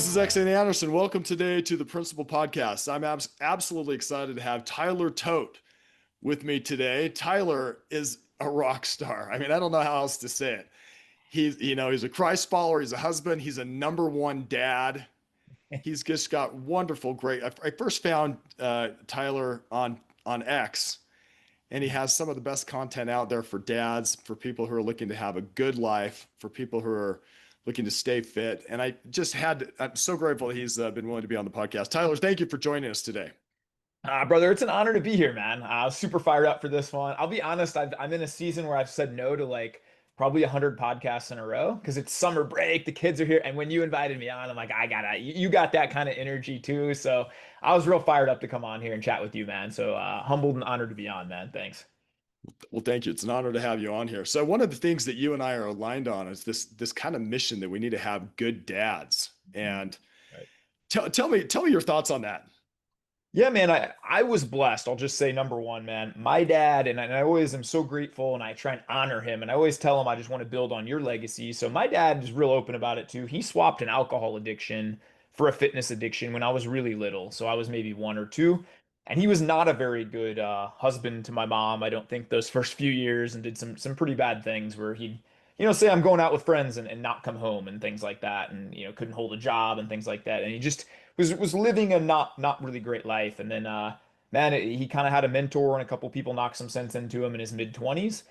This is XN Anderson. Welcome today to the Principal Podcast. I'm absolutely excited to have Tyler Todt with me today. Tyler is a rock star. I mean, I don't know how else to say it. He's a Christ follower. He's a husband. He's a number one dad. He's just got wonderful, great. I first found Tyler on X, and he has some of the best content out there for dads, for people who are looking to have a good life, for people who are looking to stay fit. And I'm so grateful that he's been willing to be on the podcast. Tyler, thank you for joining us today. Brother, it's an honor to be here, man. I was super fired up for this one. I'll be honest, I'm in a season where I've said no to like probably 100 podcasts in a row because it's summer break, the kids are here, and when you invited me on, I'm like, you got that kind of energy too. So I was real fired up to come on here and chat with you, man. So humbled and honored to be on, man. Thanks. Well, thank you. It's an honor to have you on here. So one of the things that you and I are aligned on is this kind of mission that we need to have good dads. And Right. tell me your thoughts on that. Yeah, man, I was blessed. I'll just say number one, man. My dad, and I always am so grateful and I try and honor him. And I always tell him I just want to build on your legacy. So my dad is real open about it too. He swapped an alcohol addiction for a fitness addiction when I was really little. So I was maybe one or two. And he was not a very good husband to my mom, I don't think, those first few years, and did some pretty bad things where he'd, say I'm going out with friends and not come home and things like that, and couldn't hold a job and things like that. And he just was living a not really great life. And then man, he kind of had a mentor and a couple people knocked some sense into him in his mid 20s.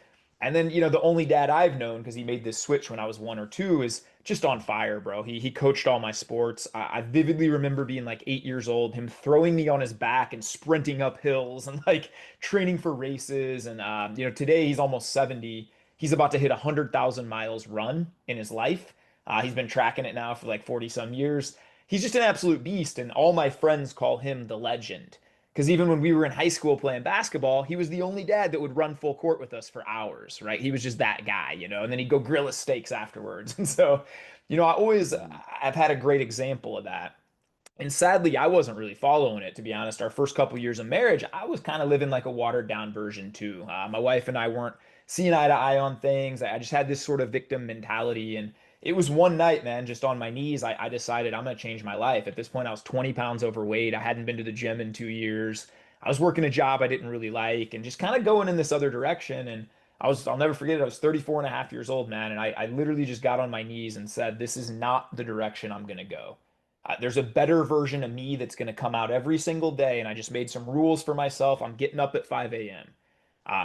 And then the only dad I've known, because he made this switch when I was one or two, is just on fire, bro. He coached all my sports. I vividly remember being like 8 years old, him throwing me on his back and sprinting up hills and like training for races. And today he's almost 70. He's about to hit 100,000 miles run in his life. He's been tracking it now for like 40 some years. He's just an absolute beast, and all my friends call him the legend. Because even when we were in high school playing basketball, he was the only dad that would run full court with us for hours, right? He was just that guy, and then he'd go grill his steaks afterwards. And so, I've had a great example of that. And sadly, I wasn't really following it, to be honest. Our first couple years of marriage, I was kind of living like a watered down version too. My wife and I weren't seeing eye to eye on things. I just had this sort of victim mentality. And it was one night, man, just on my knees, I decided I'm going to change my life. At this point, I was 20 pounds overweight. I hadn't been to the gym in 2 years. I was working a job I didn't really like and just kind of going in this other direction. And I'll never forget it. I was 34 and a half years old, man. And I literally just got on my knees and said, this is not the direction I'm going to go. There's a better version of me that's going to come out every single day. And I just made some rules for myself. I'm getting up at 5 a.m.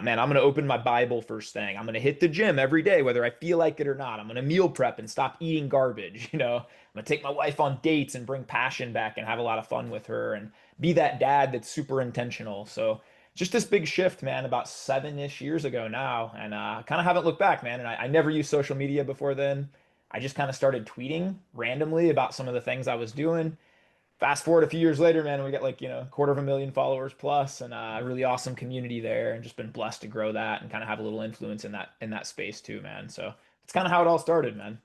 Man, I'm going to open my Bible first thing. I'm going to hit the gym every day, whether I feel like it or not. I'm going to meal prep and stop eating garbage. I'm going to take my wife on dates and bring passion back and have a lot of fun with her and be that dad that's super intentional. So just this big shift, man, about 7-ish years ago now. And kind of haven't looked back, man. And I never used social media before then. I just kind of started tweeting randomly about some of the things I was doing. Fast forward a few years later, man, we got like, 250,000 followers plus and a really awesome community there, and just been blessed to grow that and kind of have a little influence in that space too, man. So it's kind of how it all started, man.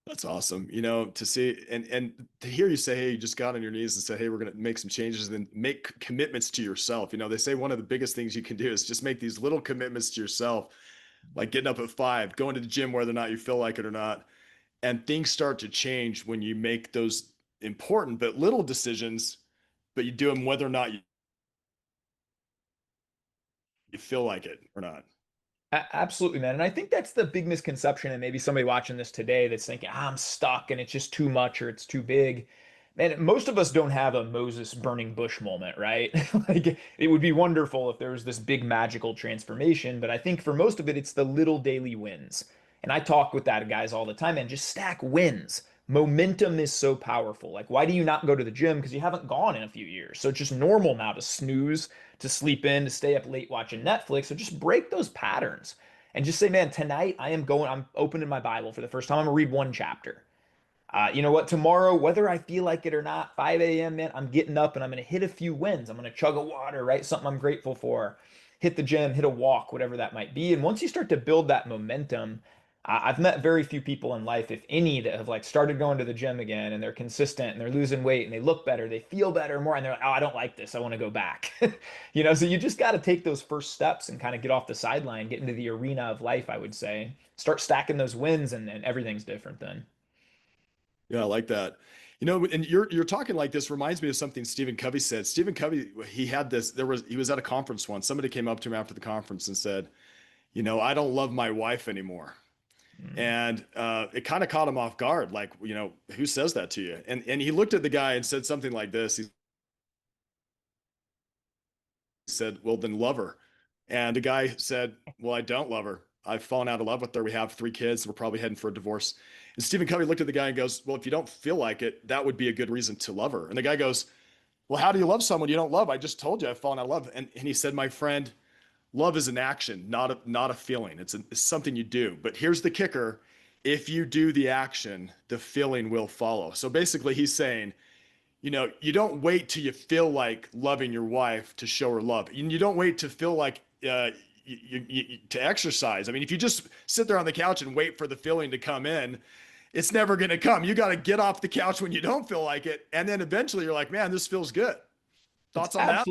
That's awesome. To see and to hear you say, hey, you just got on your knees and said, hey, we're going to make some changes and then make commitments to yourself. They say one of the biggest things you can do is just make these little commitments to yourself, like getting up at 5, going to the gym, whether or not you feel like it or not. And things start to change when you make those important but little decisions, but you do them whether or not you feel like it or not. Absolutely, man. And I think that's the big misconception. And maybe somebody watching this today that's thinking, I'm stuck and it's just too much or it's too big. Man, most of us don't have a Moses burning bush moment, right? Like it would be wonderful if there was this big magical transformation. But I think for most of it, it's the little daily wins. And I talk with that guys all the time, and just stack wins. Momentum is so powerful. Like, why do you not go to the gym? Because you haven't gone in a few years. So it's just normal now to snooze, to sleep in, to stay up late watching Netflix. So just break those patterns and just say, man, tonight I'm opening my Bible for the first time. I'm gonna read one chapter. You know what? Tomorrow, whether I feel like it or not, 5 a.m., man, I'm getting up and I'm going to hit a few wins. I'm going to chug a water, right? Something I'm grateful for. Hit the gym, hit a walk, whatever that might be. And once you start to build that momentum, I've met very few people in life, if any, that have like started going to the gym again and they're consistent and they're losing weight and they look better, they feel better more, and they're like, oh, I don't like this. I want to go back. So you just got to take those first steps and kind of get off the sideline, get into the arena of life, I would say. Start stacking those wins, and everything's different then. Yeah, I like that. You know, and you're talking like this reminds me of something Stephen Covey said. Stephen Covey, he had this, he was at a conference once. Somebody came up to him after the conference and said, I don't love my wife anymore. Mm. And it kind of caught him off guard. Like, who says that to you? And he looked at the guy and said something like this. He said, well, then love her. And the guy said, well, I don't love her. I've fallen out of love with her. We have 3 kids. We're probably heading for a divorce. And Stephen Covey looked at the guy and goes, well, if you don't feel like it, that would be a good reason to love her. And the guy goes, well, how do you love someone you don't love? I just told you I've fallen out of love. And he said, my friend, love is an action, not a feeling. It's something you do. But here's the kicker. If you do the action, the feeling will follow. So basically he's saying, you don't wait till you feel like loving your wife to show her love. You don't wait to feel like to exercise. I mean, if you just sit there on the couch and wait for the feeling to come in, it's never going to come. You got to get off the couch when you don't feel like it. And then eventually you're like, man, this feels good. It's Thoughts on that?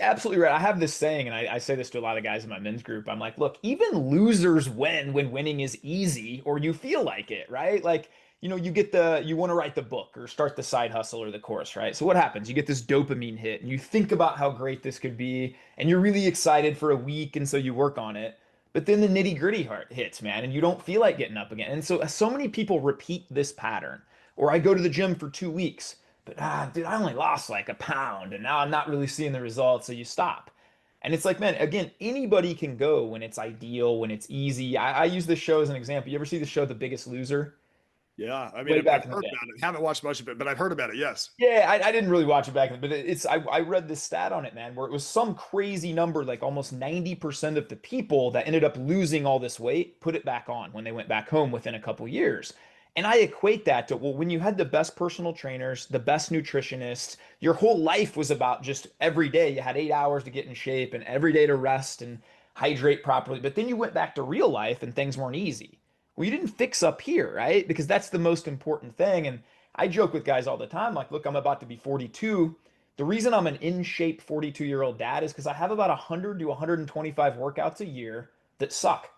absolutely right. I have this saying, and I say this to a lot of guys in my men's group. I'm like, look, even losers win when winning is easy or you feel like it, right? Like, you want to write the book or start the side hustle or the course, right? So what happens? You get this dopamine hit and you think about how great this could be, and you're really excited for a week, and so you work on it. But then the nitty-gritty heart hits, man, and you don't feel like getting up again. And so many people repeat this pattern. Or I go to the gym for 2 weeks. But dude, I only lost like a pound and now I'm not really seeing the results. So you stop. And it's like, man, again, anybody can go when it's ideal, when it's easy. I use this show as an example. You ever see the show The Biggest Loser? Yeah. I mean, Way I've back in the heard day. about it. Haven't watched much of it, but I've heard about it. Yes. Yeah, I didn't really watch it back then, but I read this stat on it, man, where it was some crazy number, like almost 90% of the people that ended up losing all this weight put it back on when they went back home within a couple years. And I equate that to, well, when you had the best personal trainers, the best nutritionists, your whole life was about just every day you had 8 hours to get in shape and every day to rest and hydrate properly. But then you went back to real life and things weren't easy. Well, you didn't fix up here, right? Because that's the most important thing. And I joke with guys all the time, like, look, I'm about to be 42. The reason I'm an in shape 42-year-old dad is because I have about 100 to 125 workouts a year that suck.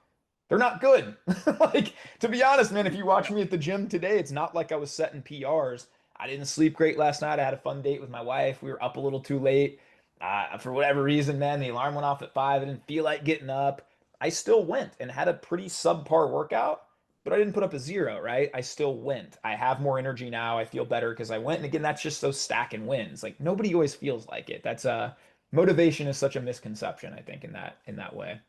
They're not good. Like, to be honest, man, if you watch me at the gym today, it's not like I was setting PRs. I didn't sleep great last night. I had a fun date with my wife. We were up a little too late. For whatever reason, man, the alarm went off at 5. I didn't feel like getting up. I still went and had a pretty subpar workout, but I didn't put up a zero, right? I still went. I have more energy now. I feel better because I went. And again, that's just those stacking wins. Like nobody always feels like it. That's motivation is such a misconception, I think, in that way.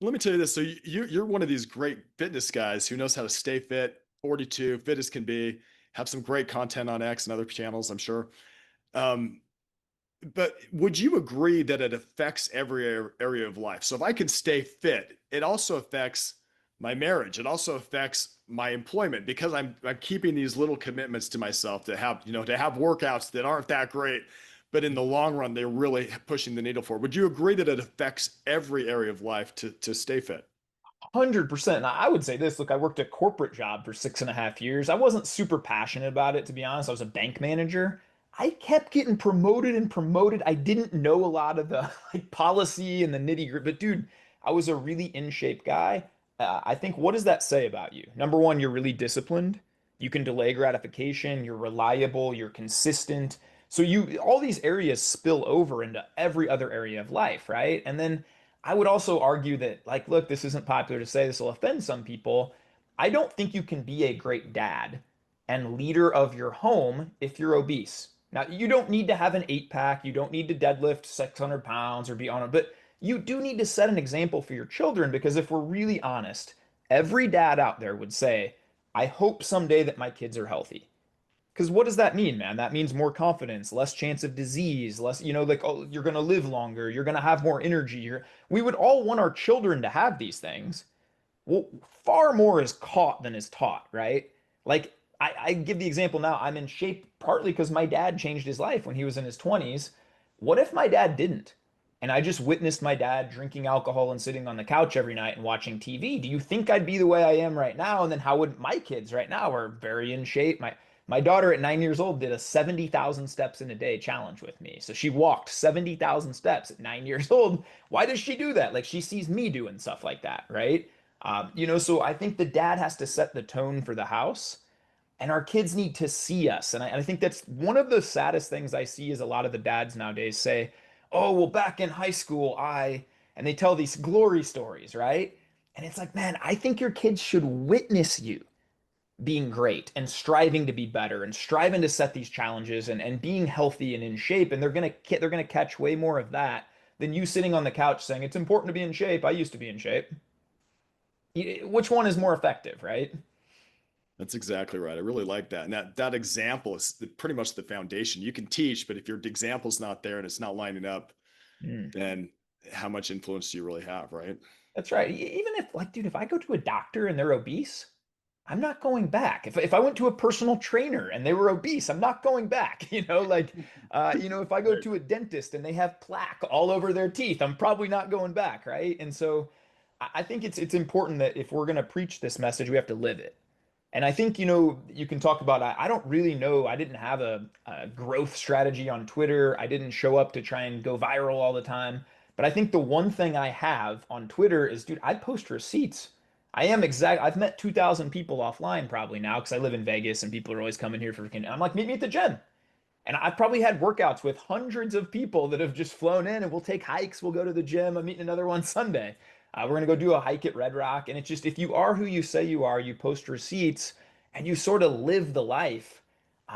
Let me tell you this. So you're one of these great fitness guys who knows how to stay fit, 42, fit as can be, have some great content on X and other channels, I'm sure. Um, but would you agree that it affects every area of life? So if I can stay fit, it also affects my marriage. It also affects my employment because I'm keeping these little commitments to myself to have, to have workouts that aren't that great, but in the long run, they're really pushing the needle forward. Would you agree that it affects every area of life to stay fit? 100%. I would say this. Look, I worked a corporate job for 6.5 years. I wasn't super passionate about it, to be honest. I was a bank manager. I kept getting promoted and promoted. I didn't know a lot of the like policy and the nitty gritty, but dude, I was a really in shape guy. I think, what does that say about you? Number one, you're really disciplined. You can delay gratification. You're reliable. You're consistent. So all these areas spill over into every other area of life, right? And then I would also argue that, like, look, this isn't popular to say, this will offend some people. I don't think you can be a great dad and leader of your home if you're obese. Now, you don't need to have an 8 pack, you don't need to deadlift 600 pounds or be on it, but you do need to set an example for your children because if we're really honest, every dad out there would say, I hope someday that my kids are healthy. Because what does that mean, man? That means more confidence, less chance of disease, less, like, oh, you're going to live longer, you're going to have more energy. We would all want our children to have these things. Well, far more is caught than is taught, right? Like, I give the example now, I'm in shape partly because my dad changed his life when he was in his 20s. What if my dad didn't? And I just witnessed my dad drinking alcohol and sitting on the couch every night and watching TV. Do you think I'd be the way I am right now? And then how would my kids right now are very in shape? My daughter at 9 years old did a 70,000 steps in a day challenge with me. So she walked 70,000 steps at 9 years old. Why does she do that? Like she sees me doing stuff like that, right? So I think the dad has to set the tone for the house, and our kids need to see us. And I think that's one of the saddest things I see is a lot of the dads nowadays say, "Oh, well, back in high school, and they tell these glory stories, right? And it's like, man, I think your kids should witness you being great and striving to be better and striving to set these challenges and being healthy and in shape. And they're gonna catch way more of that than you sitting on the couch saying it's important to be in shape. I used to be in shape. Which one is more effective, right? That's exactly right. I really like that. And that example is pretty much the foundation. You can teach, but if your example's not there and it's not lining up, Mm. then how much influence do you really have, right? That's right. Even if, like, dude, if I go to a doctor and they're obese, I'm not going back. If I went to a personal trainer and they were obese, I'm not going back. If I go Right. to a dentist and they have plaque all over their teeth, I'm probably not going back, right? And so I think it's important that if we're going to preach this message, we have to live it. And I think, you can talk about, I don't really know. I didn't have a growth strategy on Twitter. I didn't show up to try and go viral all the time. But I think the one thing I have on Twitter is, dude, I post receipts. I've met 2,000 people offline probably now because I live in Vegas and people are always coming here for freaking, I'm like, meet me at the gym. And I've probably had workouts with hundreds of people that have just flown in and we'll take hikes. We'll go to the gym. I'm meeting another one Sunday. We're going to go do a hike at Red Rock. And it's just, if you are who you say you are, you post receipts and you sort of live the life.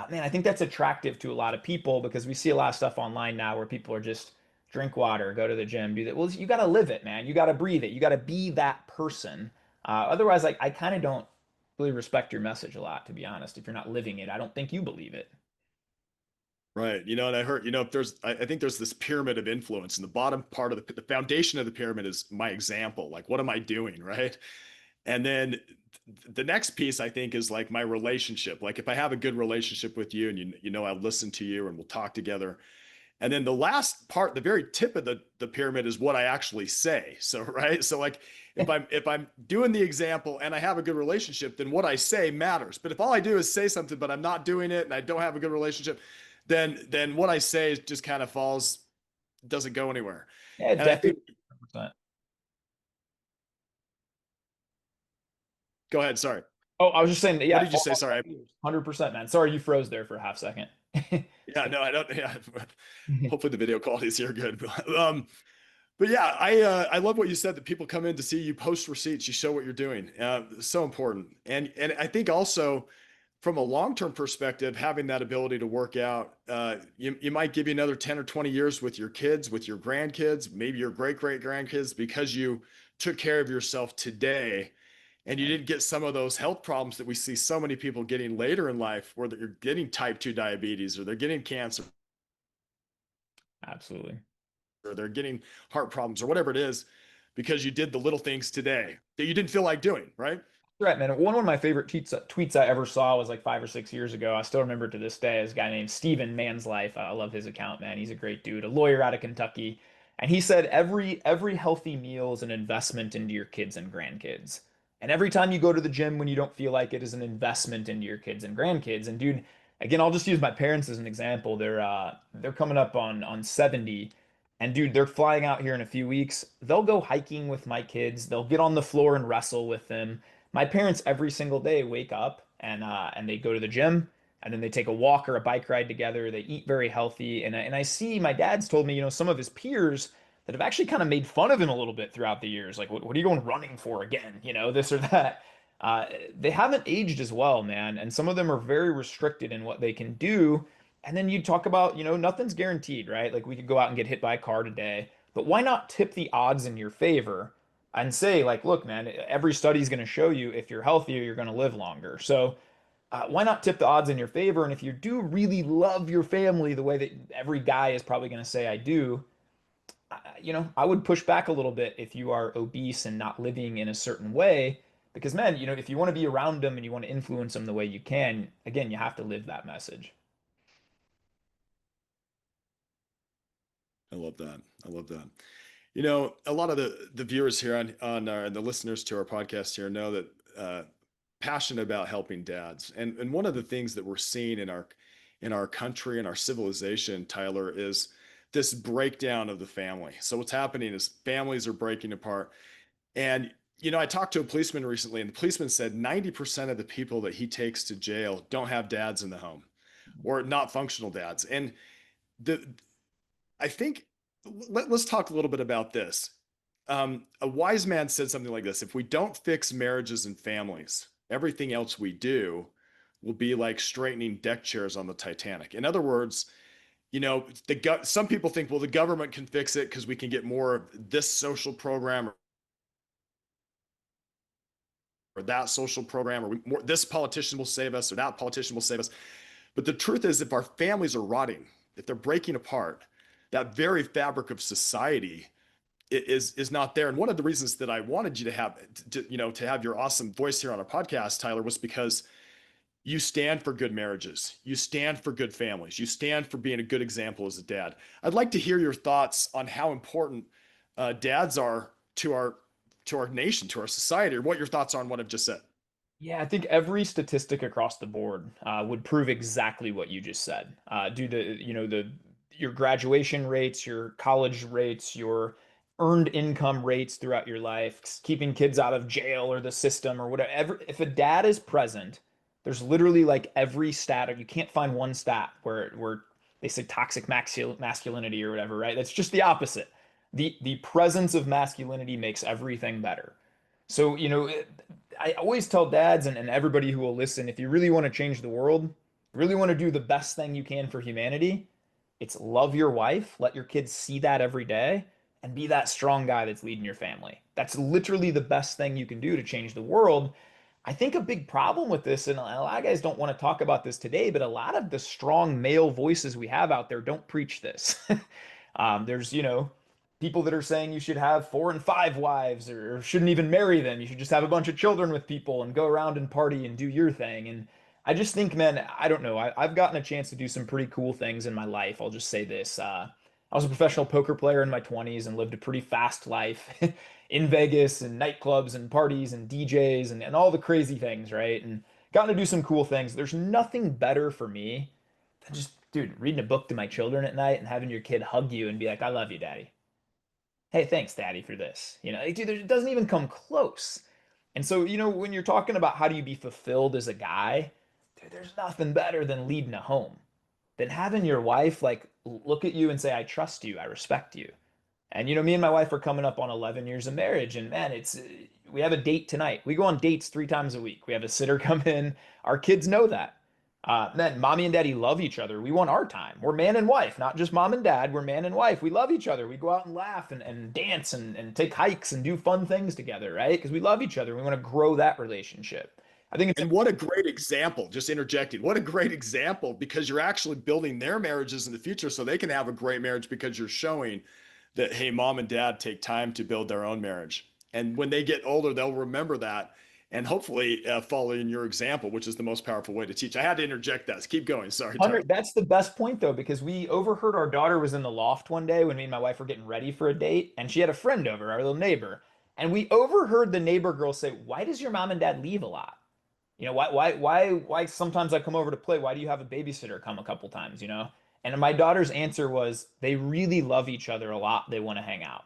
Man, I think that's attractive to a lot of people because we see a lot of stuff online now where people are just drink water, go to the gym, do that. Well, you got to live it, man. You got to breathe it. You got to be that person. Otherwise, like, I kind of don't really respect your message a lot, to be honest. If you're not living it, I don't think you believe it. Right. And I heard, if I think there's this pyramid of influence, and the bottom part of the foundation of the pyramid is my example. Like, what am I doing? Right. And then the next piece I think is like my relationship. Like, if I have a good relationship with you and I listen to you and we'll talk together. And then the last part, the very tip of the pyramid is what I actually say. So, right. So like if I'm doing the example and I have a good relationship, then what I say matters. But if all I do is say something, but I'm not doing it and I don't have a good relationship, then what I say just kind of falls, doesn't go anywhere. Yeah, And I definitely. think, 100%. go ahead. Sorry. Oh, I was just saying that, What yeah, it did you falls say? on Sorry. deaf ears. 100%, man. Sorry you froze there for a half second. Yeah, no, I don't. Yeah. Hopefully the video quality is here good. But yeah, I love what you said that people come in to see you post receipts, you show what you're doing. So important. And I think also from a long-term perspective, having that ability to work out, you might give you another 10 or 20 years with your kids, with your grandkids, maybe your great grandkids, because you took care of yourself today and you didn't get some of those health problems that we see so many people getting later in life, where they're getting type 2 diabetes or they're getting cancer Absolutely. or they're getting heart problems or whatever it is, because you did the little things today that you didn't feel like doing, right? Right, man. One of my favorite tweets I ever saw was like 5 or 6 years ago. I still remember to this day. Is a guy named Steven Man's Life. I love his account, man. He's a great dude, a lawyer out of Kentucky. And he said every healthy meal is an investment into your kids and grandkids. And every time you go to the gym when you don't feel like it is an investment into your kids and grandkids. And dude, again, I'll just use my parents as an example. They're coming up on 70. And dude, they're flying out here in a few weeks. They'll go hiking with my kids. They'll get on the floor and wrestle with them. My parents every single day wake up and they go to the gym and then they take a walk or a bike ride together. They eat very healthy, and I see my dad's told me, some of his peers that have actually kind of made fun of him a little bit throughout the years. Like, what are you going running for again? This or that. They haven't aged as well, man, and some of them are very restricted in what they can do. And then you talk about, nothing's guaranteed, right? Like we could go out and get hit by a car today, but why not tip the odds in your favor? And say like, look, man, every study is going to show you if you're healthier, you're going to live longer. So why not tip the odds in your favor? And if you do really love your family the way that every guy is probably going to say I do, I would push back a little bit if you are obese and not living in a certain way. Because, man, if you want to be around them and you want to influence them the way you can, again, you have to live that message. I love that. I love that. A lot of the viewers here on our, and the listeners to our podcast here know that passionate about helping dads. And one of the things that we're seeing in our country and our civilization, Tyler, is this breakdown of the family. So what's happening is families are breaking apart. And I talked to a policeman recently, and the policeman said 90% of the people that he takes to jail don't have dads in the home or not functional dads. And the I think let's talk a little bit about this. A wise man said something like this: if we don't fix marriages and families, everything else we do will be like straightening deck chairs on the Titanic. In other words, some people think, well, the government can fix it because we can get more of this social program or that social program, or this politician will save us or that politician will save us. But the truth is, if our families are rotting, if they're breaking apart, that very fabric of society is not there. And one of the reasons that I wanted you to have your awesome voice here on our podcast, Tyler, was because you stand for good marriages, you stand for good families, you stand for being a good example as a dad. I'd like to hear your thoughts on how important dads are to our nation, to our society, or what your thoughts are on what I've just said. Yeah, I think every statistic across the board would prove exactly what you just said. Due to, your graduation rates, your college rates, your earned income rates throughout your life, keeping kids out of jail or the system or whatever. If a dad is present, there's literally like every stat. You can't find one stat where they say toxic masculinity or whatever, right? That's just the opposite. The presence of masculinity makes everything better. So, I always tell dads and everybody who will listen, if you really want to change the world, really want to do the best thing you can for humanity, it's love your wife, let your kids see that every day, and be that strong guy that's leading your family. That's literally the best thing you can do to change the world. I think a big problem with this, and a lot of guys don't want to talk about this today, but a lot of the strong male voices we have out there don't preach this. There's, people that are saying you should have 4 and 5 wives or shouldn't even marry them. You should just have a bunch of children with people and go around and party and do your thing. And I just think, man, I don't know. I've gotten a chance to do some pretty cool things in my life. I'll just say this. I was a professional poker player in my 20s and lived a pretty fast life in Vegas and nightclubs and parties and DJs and all the crazy things, right? And gotten to do some cool things. There's nothing better for me than just, dude, reading a book to my children at night and having your kid hug you and be like, I love you, daddy. Hey, thanks, daddy, for this. Dude, it doesn't even come close. And so, when you're talking about how do you be fulfilled as a guy, dude, there's nothing better than leading a home, than having your wife like look at you and say, I trust you, I respect you. And me and my wife are coming up on 11 years of marriage, and man, it's we have a date tonight. We go on dates 3 times a week. We have a sitter come in. Our kids know that. Man, mommy and daddy love each other. We want our time. We're man and wife, not just mom and dad. We're man and wife. We love each other. We go out and laugh and dance and take hikes and do fun things together, right? Because we love each other. We want to grow that relationship. I think it's And what a great example, just interjecting, what a great example, because you're actually building their marriages in the future so they can have a great marriage, because you're showing that, hey, mom and dad take time to build their own marriage. And when they get older, they'll remember that and hopefully follow in your example, which is the most powerful way to teach. I had to interject that. So keep going. Sorry, Tyler. That's the best point though, because we overheard our daughter was in the loft one day when me and my wife were getting ready for a date, and she had a friend over, our little neighbor. And we overheard the neighbor girl say, why does your mom and dad leave a lot? Why sometimes I come over to play? Why do you have a babysitter come a couple times? And my daughter's answer was, they really love each other a lot. They want to hang out.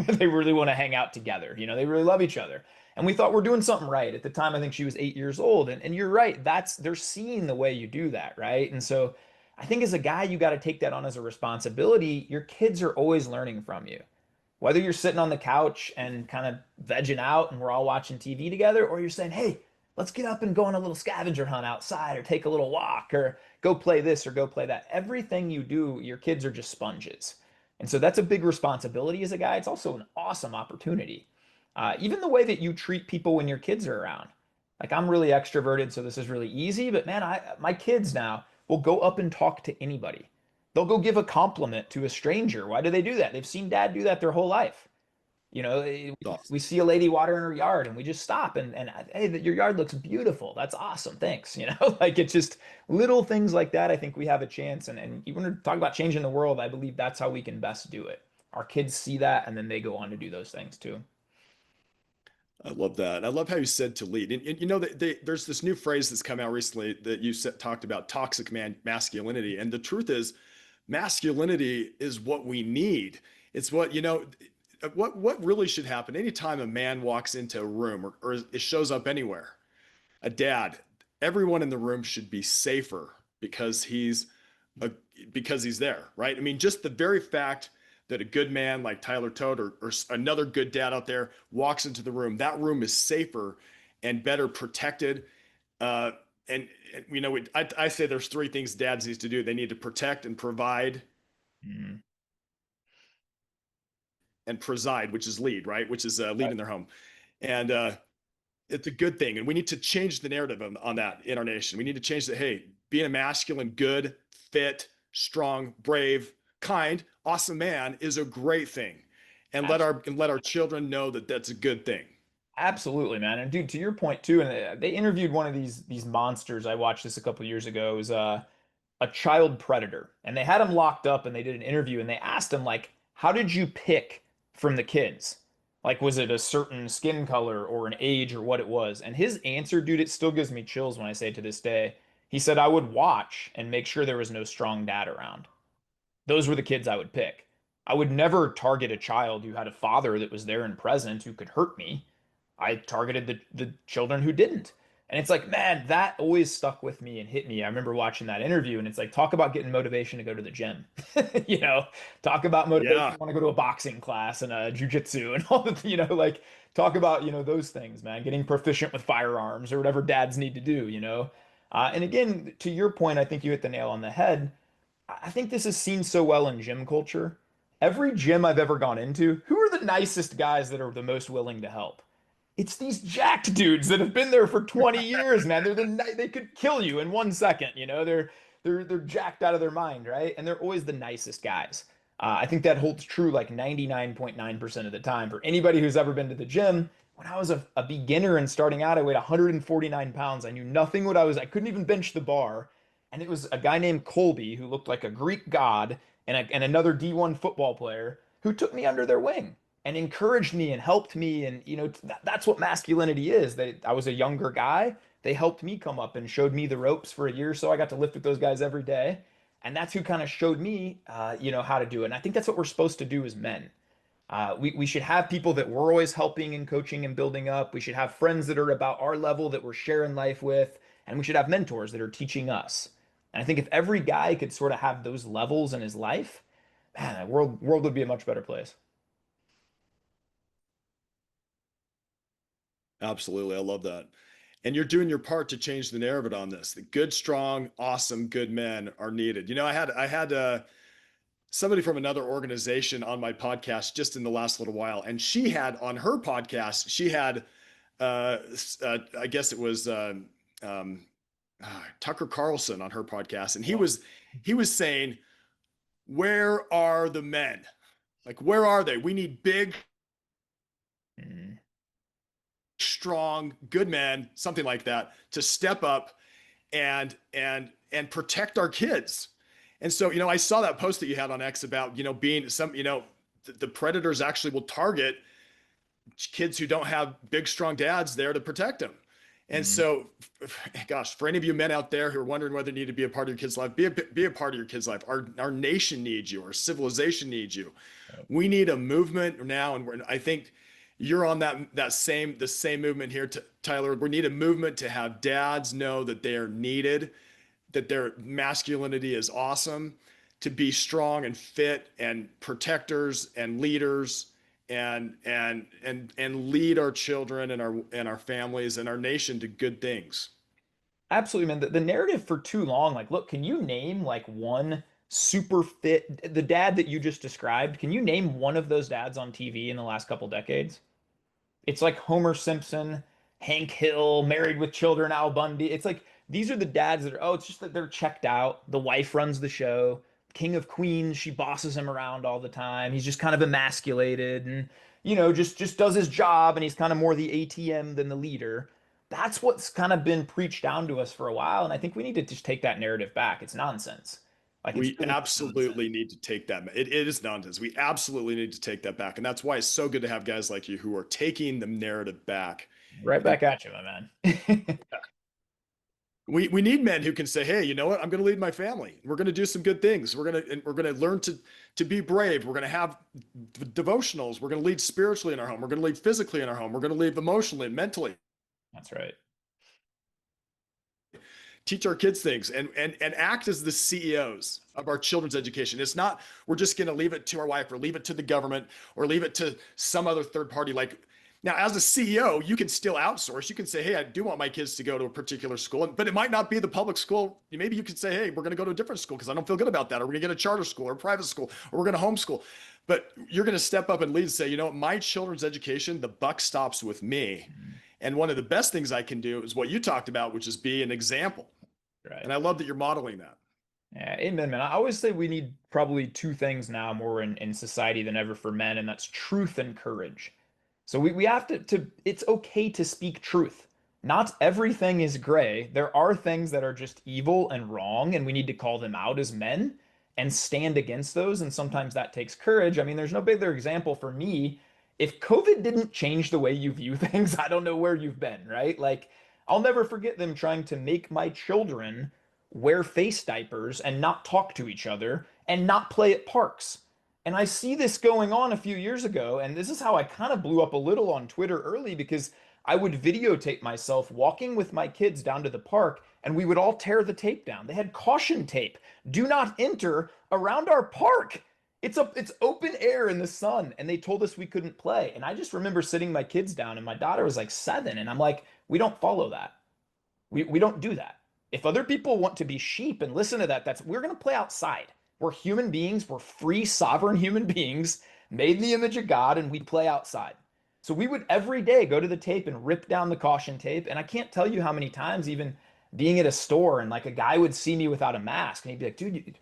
They really want to hang out together. They really love each other. And we thought we're doing something right. At the time, I think she was 8 years old. And you're right. They're seeing the way you do that, right? And so I think as a guy, you got to take that on as a responsibility. Your kids are always learning from you. Whether you're sitting on the couch and kind of vegging out and we're all watching TV together, or you're saying, hey, let's get up and go on a little scavenger hunt outside or take a little walk or go play this or go play that. Everything you do, your kids are just sponges. And so that's a big responsibility as a guy. It's also an awesome opportunity. Even the way that you treat people when your kids are around. Like I'm really extroverted, so this is really easy. But man, my kids now will go up and talk to anybody. They'll go give a compliment to a stranger. Why do they do that? They've seen dad do that their whole life. We see a lady watering her yard and we just stop and hey, your yard looks beautiful. That's awesome. Thanks. Like it's just little things like that. I think we have a chance. And you want to talk about changing the world, I believe that's how we can best do it. Our kids see that and then they go on to do those things too. I love that. I love how you said to lead. And there's this new phrase that's come out recently that you talked about, toxic masculinity. And the truth is, masculinity is what we need. It's what, what really should happen anytime a man walks into a room or it shows up anywhere, a dad, everyone in the room should be safer a, because he's there, right? I mean, just the very fact that a good man like Tyler Todt or another good dad out there walks into the room, that room is safer and better protected. Uh, and I say there's three things dads need to do. They need to protect and provide Mm. and preside, which is lead, right? Which is lead Right. in their home. And it's a good thing. And we need to change the narrative on that in our nation. We need to change that. Hey, being a masculine, good, fit, strong, brave, kind, awesome man is a great thing. And let our children know that that's a good thing. Absolutely, man. And dude, to your point too, and they interviewed one of these monsters. I watched this a couple years ago. It was a child predator, and they had him locked up, and they did an interview, and they asked him like, "How did you pick from the kids? Like, was it a certain skin color or an age or what it was?" And his answer, dude, it still gives me chills when I say it to this day. He said, "I would watch and make sure there was no strong dad around. Those were the kids I would pick. I would never target a child who had a father that was there and present who could hurt me. I targeted the children who didn't." And it's like, man, that always stuck with me and hit me. I remember watching that interview, and it's like, talk about getting motivation to go to the gym. You know, talk about motivation Yeah. to want to go to a boxing class and a jujitsu and all the, like talk about, those things, man, getting proficient with firearms or whatever dads need to do. And again, to your point, I think you hit the nail on the head. I think this is seen so well in gym culture. Every gym I've ever gone into, who are the nicest guys that are the most willing to help? It's these jacked dudes that have been there for 20 years, man. They could kill you in 1 second, they're jacked out of their mind, right? And they're always the nicest guys. I think that holds true like 99.9% of the time for anybody who's ever been to the gym. When I was a beginner and starting out, I weighed 149 pounds. I knew nothing what I couldn't even bench the bar. And it was a guy named Colby who looked like a Greek god and another D1 football player who took me under their wing and encouraged me and helped me. And, that's what masculinity is. I was a younger guy. They helped me come up and showed me the ropes for a year or so. I got to lift with those guys every day. And that's who kind of showed me, how to do it. And I think that's what we're supposed to do as men. We should have people that we're always helping and coaching and building up. We should have friends that are about our level that we're sharing life with. And we should have mentors that are teaching us. And I think if every guy could sort of have those levels in his life, man, the world would be a much better place. Absolutely. I love that. And you're doing your part to change the narrative on this. The good, strong, awesome, good men are needed. I had somebody from another organization on my podcast just in the last little while, and she had on her podcast, she had I guess it was Tucker Carlson on her podcast, and he Well, was he was saying, "Where are the men? Like, where are they? We need big, mm, strong, good men, something like that, to step up and protect our kids." And so, I saw that post that you had on X about, being some, the predators actually will target kids who don't have big, strong dads there to protect them. And mm, so, gosh, for any of you men out there who are wondering whether you need to be a part of your kid's life, be a part of your kid's life. Our nation needs you. Our civilization needs you. yep. We need a movement now, and I think you're on the same movement here, Tyler. We need a movement to have dads know that they are needed, that their masculinity is awesome, to be strong and fit and protectors and leaders and lead our children and our families and our nation to good things. Absolutely, man. The narrative for too long, like, look, can you name like one super fit, the dad that you just described? Can you name one of those dads on TV in the last couple decades? It's like Homer Simpson, Hank Hill, Married with Children, Al Bundy. It's like these are the dads that are, oh, it's just that they're checked out. The wife runs the show. King of Queens, she bosses him around all the time. He's just kind of emasculated and, just does his job and he's kind of more the ATM than the leader. That's what's kind of been preached down to us for a while. And I think we need to just take that narrative back. It's nonsense. Like it's We really nonsense. absolutely need to take that. It is nonsense. We absolutely need to take that back. And that's why it's so good to have guys like you who are taking the narrative back. Right And back at you, my man. We need men who can say, "Hey, you know what? I'm going to lead my family. We're going to do some good things. We're going to learn to be brave. We're going to have devotionals. We're going to lead spiritually in our home. We're going to lead physically in our home. We're going to lead emotionally and mentally. That's right. Teach our kids things and act as the CEOs of our children's education. It's not we're just going to leave it to our wife or leave it to the government or leave it to some other third party. Like now, as a CEO, you can still outsource. You can say, "Hey, I do want my kids to go to a particular school," but it might not be the public school. Maybe you could say, "Hey, we're going to go to a different school because I don't feel good about that," or "We're going to get a charter school or a private school, or we're going to homeschool." But you're going to step up and lead and say, "You know, my children's education, the buck stops with me." Mhm. And one of the best things I can do is what you talked about, which is be an example. Right. And I love that you're modeling that. Yeah, amen, man. I always say we need probably two things now more in society than ever for men, and that's truth and courage. So we have to it's okay to speak truth. Not everything is gray. There are things that are just evil and wrong, and we need to call them out as men and stand against those. And sometimes that takes courage. I mean, there's no bigger example for me. If COVID didn't change the way you view things, I don't know where you've been, right? Like, I'll never forget them trying to make my children wear face diapers and not talk to each other and not play at parks. And I see this going on a few years ago, and this is how I kind of blew up a little on Twitter early because I would videotape myself walking with my kids down to the park and we would all tear the tape down. They had caution tape. Do not enter around our park. It's open air in the sun and they told us we couldn't play. And I just remember sitting my kids down and my daughter was like 7 and I'm like, we don't follow that. We don't do that. If other people want to be sheep and listen to that, that's we're going to play outside. We're human beings. We're free, sovereign human beings made in the image of God, and we play outside. So we would every day go to the tape and rip down the caution tape. And I can't tell you how many times, even being at a store, and like a guy would see me without a mask, and he'd be like, "Dude,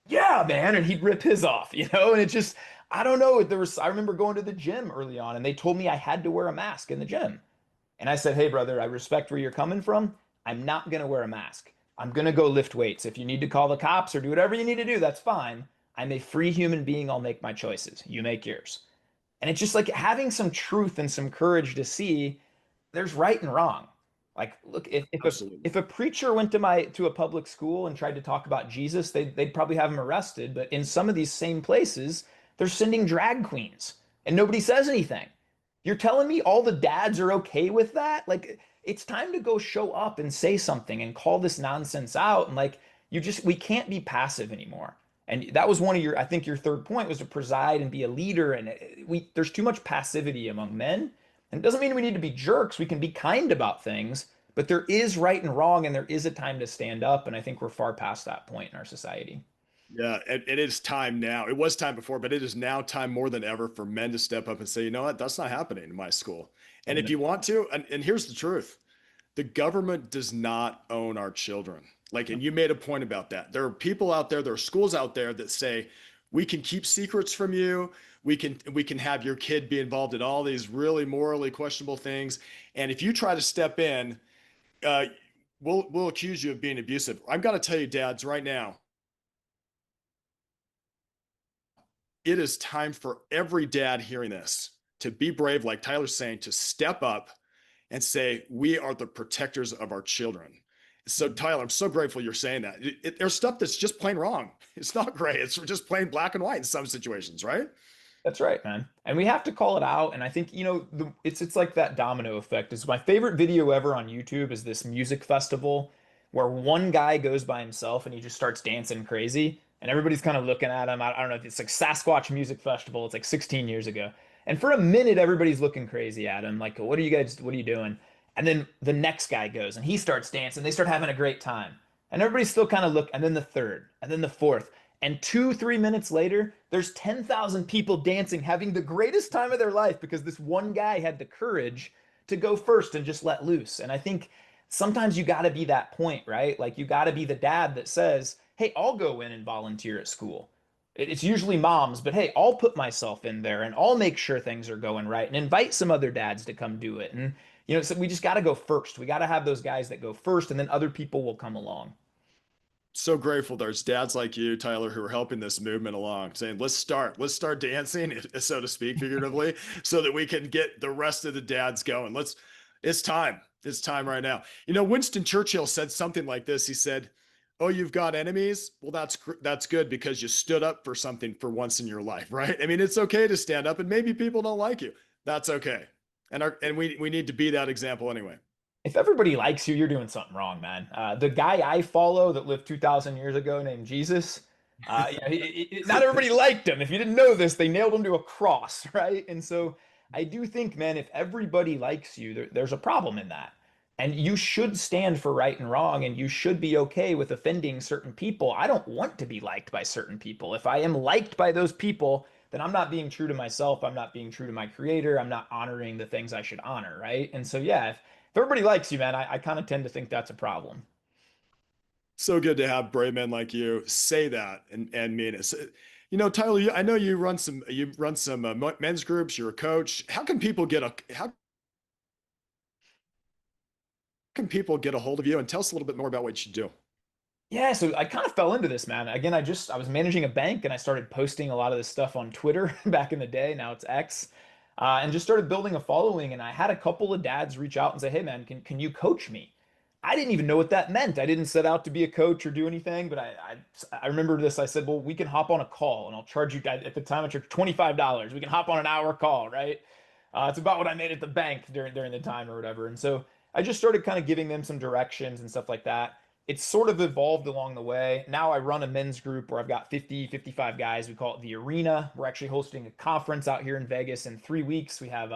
yeah, man," and he'd rip his off, And it just, I don't know. I remember going to the gym early on, and they told me I had to wear a mask in the gym. And I said, "Hey, brother, I respect where you're coming from. I'm not going to wear a mask. I'm going to go lift weights. If you need to call the cops or do whatever you need to do, that's fine. I'm a free human being. I'll make my choices. You make yours." And it's just like having some truth and some courage to see there's right and wrong. Like, look, Absolutely. if a preacher went to a public school and tried to talk about Jesus, they'd probably have him arrested. But in some of these same places, they're sending drag queens and nobody says anything. You're telling me all the dads are okay with that? Like, it's time to go show up and say something and call this nonsense out. And like, we can't be passive anymore. And that was one of I think your third point was to preside and be a leader. And there's too much passivity among men. And it doesn't mean we need to be jerks. We can be kind about things, but there is right and wrong, and there is a time to stand up. And I think we're far past that point in our society. Yeah, it is time now. It was time before, but it is now time more than ever for men to step up and say, "You know what? That's not happening in my school." And if Amen. you want to, and here's the truth, the government does not own our children. Like, and you made a point about that. There are people out there, there are schools out there that say, "We can keep secrets from you. We can have your kid be involved in all these really morally questionable things. And if you try to step in, uh, we'll accuse you of being abusive." I've got to tell you, dads, right now, it is time for every dad hearing this to be brave, like Tyler's saying, to step up and say, "We are the protectors of our children." So, Tyler, I'm so grateful you're saying that. There's stuff that's just plain wrong. It's not gray. It's just plain black and white in some situations, right? That's right, man. And we have to call it out. And I think, it's like that domino effect. It's my favorite video ever on YouTube is this music festival where one guy goes by himself and he just starts dancing crazy. And everybody's kind of looking at him. I don't know if it's like Sasquatch Music Festival. It's like 16 years ago. And for a minute, everybody's looking crazy at him. Like, what are you doing? And then the next guy goes and he starts dancing. They start having a great time. And everybody's still kind of and then the third, and then the fourth. And 2, 3 minutes later, there's 10,000 people dancing, having the greatest time of their life because this one guy had the courage to go first and just let loose. And I think sometimes you got to be that point, right? Like you got to be the dad that says, "Hey, I'll go in and volunteer at school." It's usually moms, but hey, I'll put myself in there and I'll make sure things are going right and invite some other dads to come do it. And, so we just got to go first. We got to have those guys that go first and then other people will come along. So grateful there's dads like you, Tyler, who are helping this movement along, saying, let's start dancing, so to speak, figuratively, so that we can get the rest of the dads going. It's time. It's time right now. You know, Winston Churchill said something like this. He said, "Oh, you've got enemies? Well, that's good because you stood up for something for once in your life, right? I mean, it's okay to stand up, and maybe people don't like you. That's okay, and we need to be that example anyway." If everybody likes you, you're doing something wrong, man. The guy I follow that lived 2,000 years ago named Jesus, not everybody liked him. If you didn't know this, they nailed him to a cross, right? And so I do think, man, if everybody likes you, there's a problem in that. And you should stand for right and wrong, and you should be okay with offending certain people. I don't want to be liked by certain people. If I am liked by those people, then I'm not being true to myself. I'm not being true to my creator. I'm not honoring the things I should honor, right? And so, yeah, if everybody likes you, man, I kind of tend to think that's a problem. So good to have brave men like you say that and mean it. So, you know, Tyler, I know you run some men's groups. You're a coach. How can people get a hold of you and tell us a little bit more about what you do? Yeah, so I kind of fell into this, man. Again, I was managing a bank and I started posting a lot of this stuff on Twitter back in the day. Now it's X, and just started building a following. And I had a couple of dads reach out and say, "Hey, man, can you coach me?" I didn't even know what that meant. I didn't set out to be a coach or do anything, but I remember this. I said, "Well, we can hop on a call, and I'll charge you." At the time, I charged $25. We can hop on an hour call, right? It's about what I made at the bank during the time or whatever. And so I just started kind of giving them some directions and stuff like that. It's sort of evolved along the way. Now I run a men's group where I've got 50, 55 guys. We call it the Arena. We're actually hosting a conference out here in Vegas in 3 weeks. We have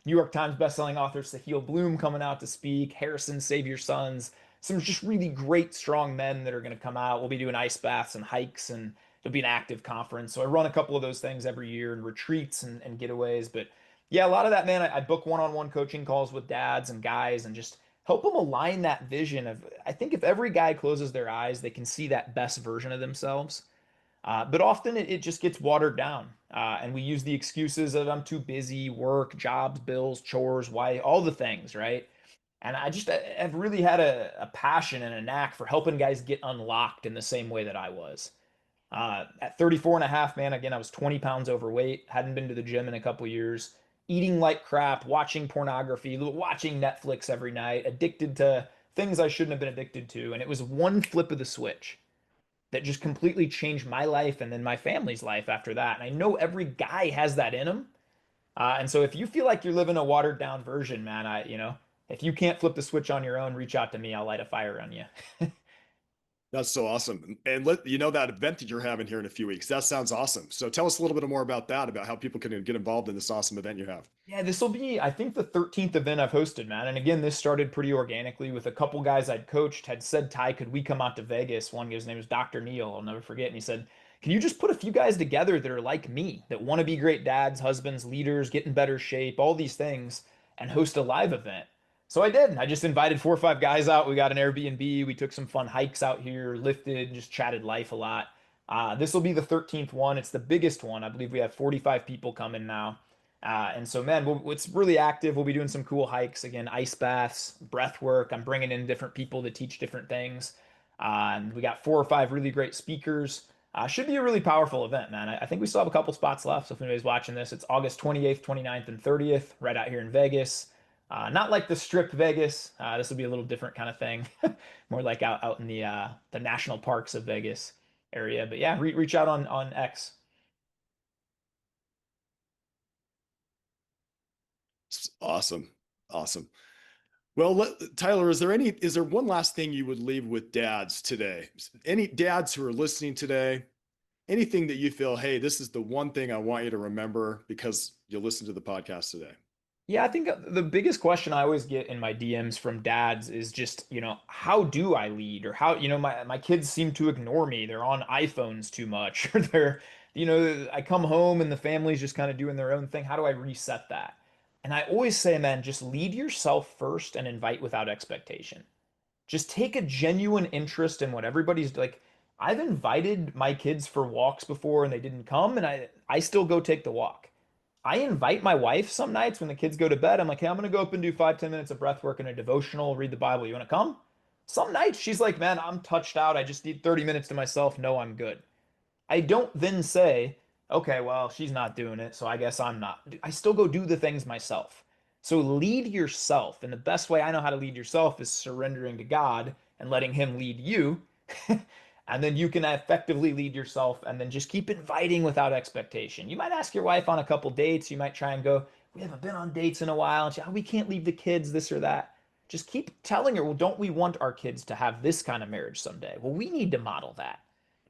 New York Times bestselling author Sahil Bloom coming out to speak, Harrison Save Your Sons, some just really great, strong men that are going to come out. We'll be doing ice baths and hikes, and it'll be an active conference. So I run a couple of those things every year and retreats and getaways. But yeah, a lot of that, man, I book one-on-one coaching calls with dads and guys and just help them align that vision of, I think if every guy closes their eyes, they can see that best version of themselves. But often it just gets watered down. And we use the excuses that I'm too busy, work, jobs, bills, chores, why, all the things, right? And I've really had a passion and a knack for helping guys get unlocked in the same way that I was. At 34 and a half, man, again, I was 20 pounds overweight, hadn't been to the gym in a couple years, eating like crap, watching pornography, watching Netflix every night, addicted to things I shouldn't have been addicted to. And it was one flip of the switch that just completely changed my life and then my family's life after that. And I know every guy has that in him. And so if you feel like you're living a watered down version, man, if you can't flip the switch on your own, reach out to me. I'll light a fire on you. That's so awesome. And let you know that event that you're having here in a few weeks. That sounds awesome. So tell us a little bit more about that, about how people can get involved in this awesome event you have. Yeah, this will be, I think, the 13th event I've hosted, man. And again, this started pretty organically with a couple guys I'd coached had said, "Ty, could we come out to Vegas?" One guy's name was Dr. Neil. I'll never forget. And he said, "Can you just put a few guys together that are like me, that want to be great dads, husbands, leaders, get in better shape, all these things, and host a live event?" So I did. I just invited 4 or 5 guys out. We got an Airbnb. We took some fun hikes out here, lifted, just chatted life a lot. This will be the 13th one. It's the biggest one. I believe we have 45 people coming now. And so, man, it's really active. We'll be doing some cool hikes again, ice baths, breath work. I'm bringing in different people to teach different things. And we got 4 or 5 really great speakers. Should be a really powerful event, man. I think we still have a couple spots left. So if anybody's watching this, it's August 28th, 29th, and 30th, right out here in Vegas. Not like the Strip Vegas. This will be a little different kind of thing, more like out in the national parks of Vegas area. But yeah, reach out on X. Awesome. Awesome. Well, Tyler, is there one last thing you would leave with dads today? Any dads who are listening today, anything that you feel, hey, this is the one thing I want you to remember because you listen to the podcast today? Yeah, I think the biggest question I always get in my DMs from dads is just, how do I lead? Or how, my kids seem to ignore me. They're on iPhones too much, or I come home and the family's just kind of doing their own thing. How do I reset that? And I always say, man, just lead yourself first and invite without expectation. Just take a genuine interest in what everybody's like. I've invited my kids for walks before and they didn't come, and I still go take the walk. I invite my wife some nights when the kids go to bed. I'm like, "Hey, I'm gonna go up and do 5, 10 minutes of breath work and a devotional, read the Bible. You want to come?" Some nights she's like, "Man, I'm touched out. I just need 30 minutes to myself. No, I'm good." I don't then say, "Okay, well, she's not doing it, so I guess I'm not." I still go do the things myself. So lead yourself. And the best way I know how to lead yourself is surrendering to God and letting Him lead you. And then you can effectively lead yourself and then just keep inviting without expectation. You might ask your wife on a couple dates. You might try and go, we haven't been on dates in a while. And she, oh, we can't leave the kids, this or that. Just keep telling her, well, don't we want our kids to have this kind of marriage someday? Well, we need to model that.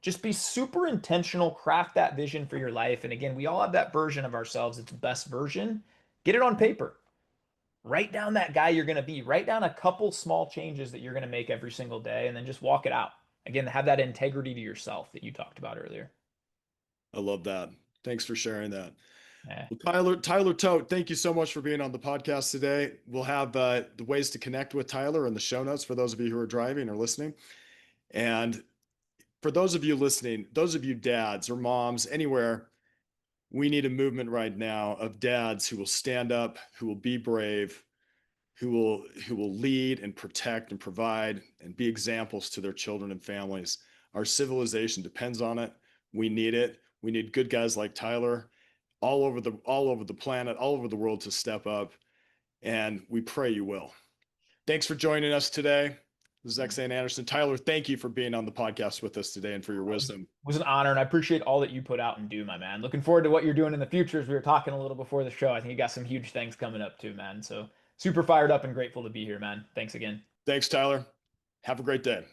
Just be super intentional, craft that vision for your life. And again, we all have that version of ourselves. It's the best version. Get it on paper. Write down that guy you're going to be. Write down a couple small changes that you're going to make every single day and then just walk it out. Again, have that integrity to yourself that you talked about earlier. I love that. Thanks for sharing that. Yeah. Well, Tyler Todt, thank you so much for being on the podcast today. We'll have the ways to connect with Tyler in the show notes for those of you who are driving or listening. And for those of you listening, those of you dads or moms anywhere, we need a movement right now of dads who will stand up, who will be brave, who will lead and protect and provide and be examples to their children and families. Our civilization depends on it. We need it. We need good guys like Tyler all over the planet, all over the world to step up, and we pray you will. Thanks for joining us today. This is Xane Anderson. Tyler, thank you for being on the podcast with us today and for your wisdom. It was an honor, and I appreciate all that you put out and do, my man. Looking forward to what you're doing in the future. As we were talking a little before the show, I think you got some huge things coming up too, man. So super fired up and grateful to be here, man. Thanks again. Thanks, Tyler. Have a great day.